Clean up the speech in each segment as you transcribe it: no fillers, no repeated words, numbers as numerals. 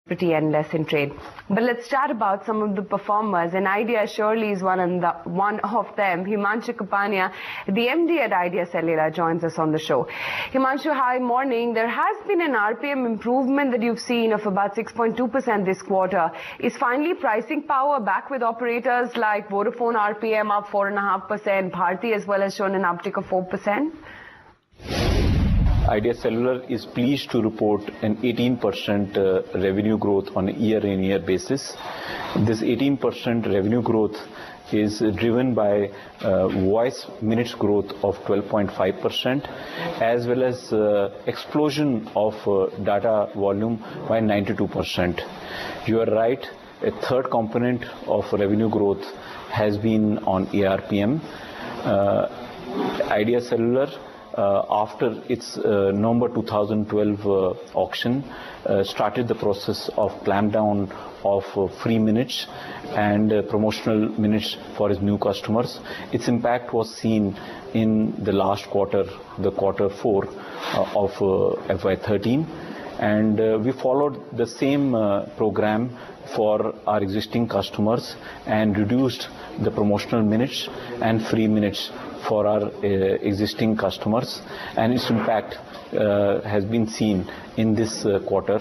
pretty and less in trade. But let's chat about some of the performers, and Idea surely is one of them. Himanshu Kapania, the MD at IdeaCellular, joins us on the show. Himanshu, hi, morning. There has been an RPM improvement that you've seen of about 6.2% this quarter. Is finally pricing power back with operators like Vodafone RPM up 4.5%, Bharti as well has shown an uptick of 4%? IdeaCellular is pleased to report an 18% revenue growth on a year-on-year basis. This 18% revenue growth is driven by voice minutes growth of 12.5% as well as explosion of data volume by 92%. You are right, a third component of revenue growth has been on ARPM. IdeaCellular after its November 2012 auction, started the process of clamp down of free minutes and promotional minutes for its new customers. Its impact was seen in the last quarter, the quarter 4 of FY13, and we followed the same program for our existing customers and reduced the promotional minutes and free minutes for our existing customers, and its impact has been seen in this quarter.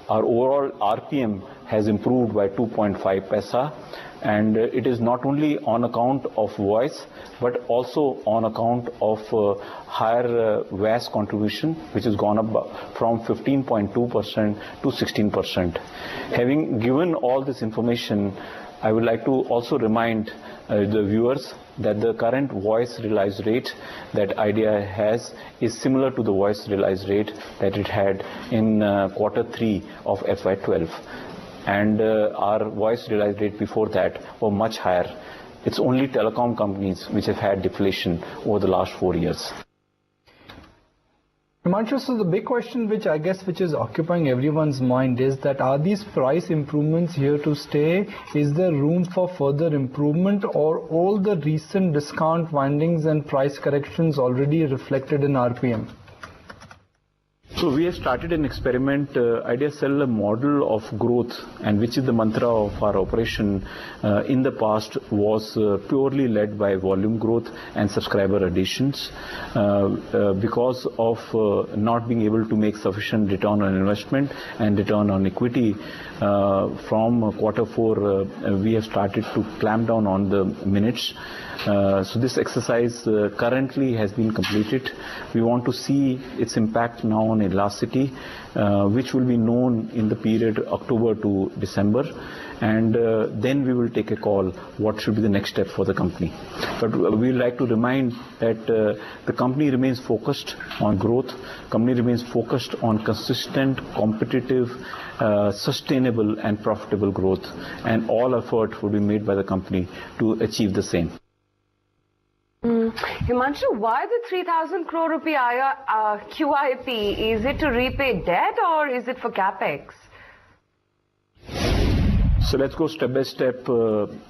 Our overall RPM has improved by 2.5 paisa, and it is not only on account of voice but also on account of higher VAS contribution, which has gone up from 15.2% to 16%. Having given all this information, I would like to also remind the viewers that the current voice realized rate that Idea has is similar to the voice realized rate that it had in quarter 3 of FY12. And our voice realized rate before that were much higher. It's only telecom companies which have had deflation over the last 4 years. Himanshu, so the big question which is occupying everyone's mind is that are these price improvements here to stay? Is there room for further improvement, or all the recent discount windings and price corrections already reflected in RPM? So we have started an experiment, IdeaCellular model of growth, and which is the mantra of our operation in the past was purely led by volume growth and subscriber additions. Because of not being able to make sufficient return on investment and return on equity, from quarter 4 we have started to clamp down on the minutes. So this exercise currently has been completed. We want to see its impact now on elasticity, which will be known in the period October to December, and then we will take a call what should be the next step for the company. But we would like to remind that the company remains focused on growth, company remains focused on consistent, competitive, sustainable and profitable growth, and all effort will be made by the company to achieve the same. Himanshu, why the 3,000 crore rupee QIP? Is it to repay debt or is it for capex? So let's go step by step.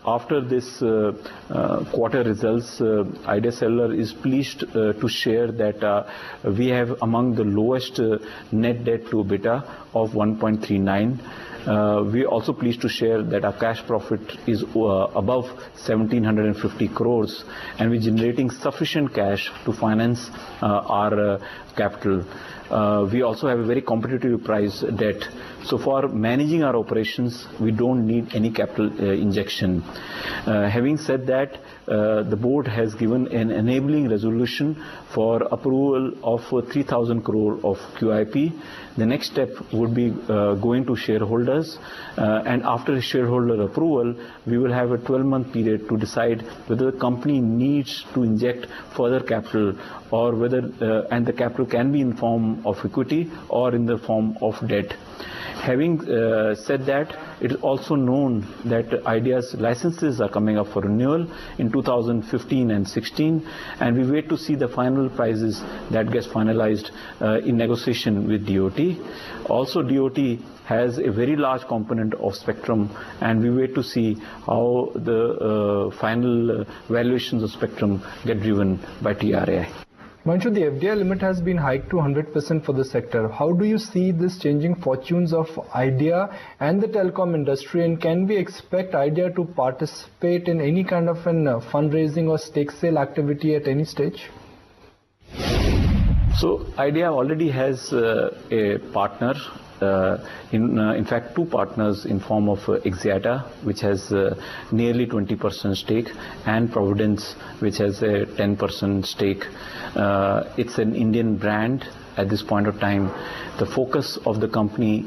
After this quarter results, IdeaCellular is pleased to share that we have among the lowest net debt to EBITDA of 1.39. We are also pleased to share that our cash profit is above 1,750 crores, and we're generating sufficient cash to finance our capital. We also have a very competitive price debt. So for managing our operations, we don't need any capital injection. Having said that, the board has given an enabling resolution for approval of 3,000 crore of QIP. The next step would be going to shareholders, and after shareholder approval, we will have a 12-month period to decide whether the company needs to inject further capital, or whether and the capital can be in form of equity or in the form of debt. Having said that, it is also known that Idea's licenses are coming up for renewal in 2015 and 16, and we wait to see the final prices that gets finalized in negotiation with DOT. Also, DOT has a very large component of spectrum, and we wait to see how the final valuations of spectrum get driven by TRAI. Himanshu, the FDI limit has been hiked to 100% for the sector. How do you see this changing fortunes of Idea and the telecom industry, and can we expect Idea to participate in any kind of an fundraising or stake sale activity at any stage? So Idea already has a partner, in fact two partners in form of Axiata, which has nearly 20% stake, and Providence, which has a 10% stake. It's an Indian brand. At this point of time, the focus of the company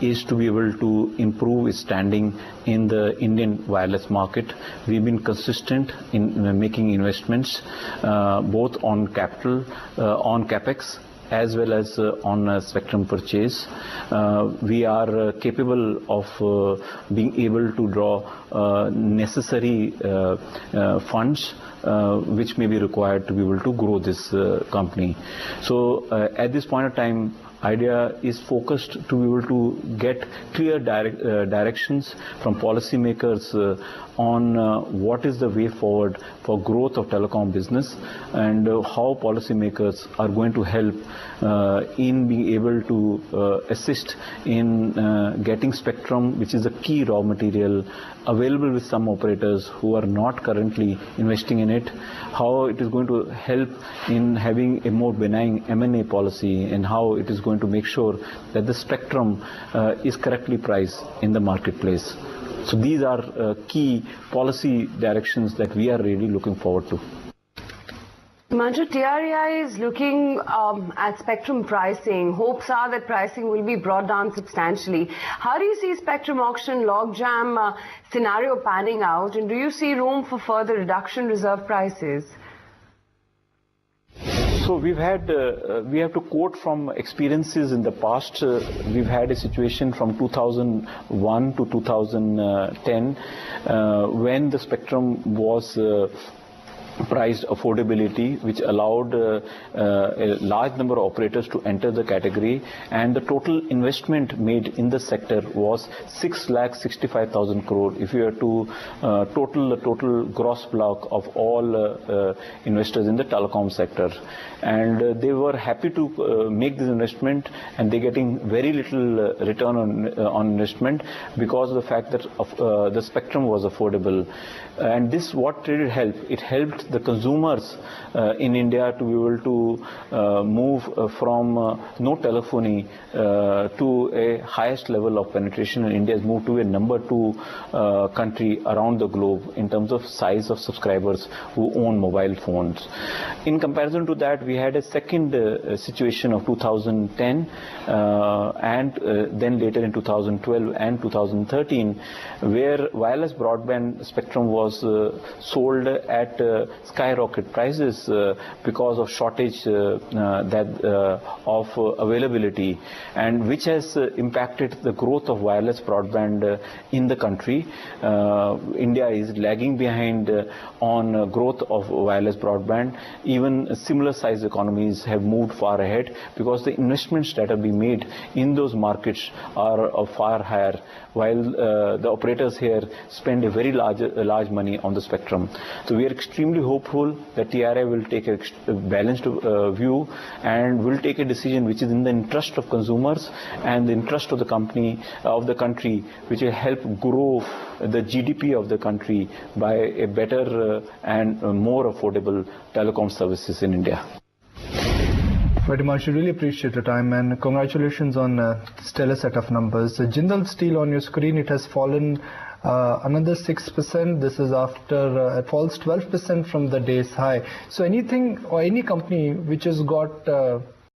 is to be able to improve its standing in the Indian wireless market. We've been consistent in making investments both on capital, on capex, as well as on spectrum purchase. We are capable of being able to draw necessary funds which may be required to be able to grow this company. So at this point of time, Idea is focused to be able to get clear directions from policymakers on what is the way forward for growth of telecom business, and how policymakers are going to help in being able to assist in getting spectrum, which is a key raw material available with some operators who are not currently investing in it, how it is going to help in having a more benign M&A policy, and how it is going to make sure that the spectrum is correctly priced in the marketplace. So these are key policy directions that we are really looking forward to. Himanshu, TRAI is looking at spectrum pricing. Hopes are that pricing will be brought down substantially. How do you see spectrum auction logjam scenario panning out, and do you see room for further reduction in reserve prices? So we have to quote from experiences in the past. We've had a situation from 2001 to 2010 when the spectrum was priced affordability, which allowed a large number of operators to enter the category, and the total investment made in the sector was 6,65,000 crore. If you were to total the total gross block of all investors in the telecom sector, and they were happy to make this investment, and they're getting very little return on investment because of the fact that the spectrum was affordable. And this what really helped. It helped the consumers in India to be able to move from no telephony to a highest level of penetration. And India has moved to a number 2 country around the globe in terms of size of subscribers who own mobile phones. In comparison to that, we had a second situation of 2010 and then later in 2012 and 2013, where wireless broadband spectrum was sold at skyrocket prices because of shortage of availability, and which has impacted the growth of wireless broadband in the country. India is lagging behind on growth of wireless broadband. Even similar sized economies have moved far ahead because the investments that have been made in those markets are far higher, while the operators here spend a very large money on the spectrum. So we are extremely hopeful that TRAI will take a balanced view and will take a decision which is in the interest of consumers and the interest of the country, which will help grow the GDP of the country by a better and more affordable telecom services in India. Very much. I really appreciate your time, and congratulations on a stellar set of numbers. Jindal Steel on your screen, it has fallen another 6%. This is after it falls 12% from the day's high. So anything or any company which has got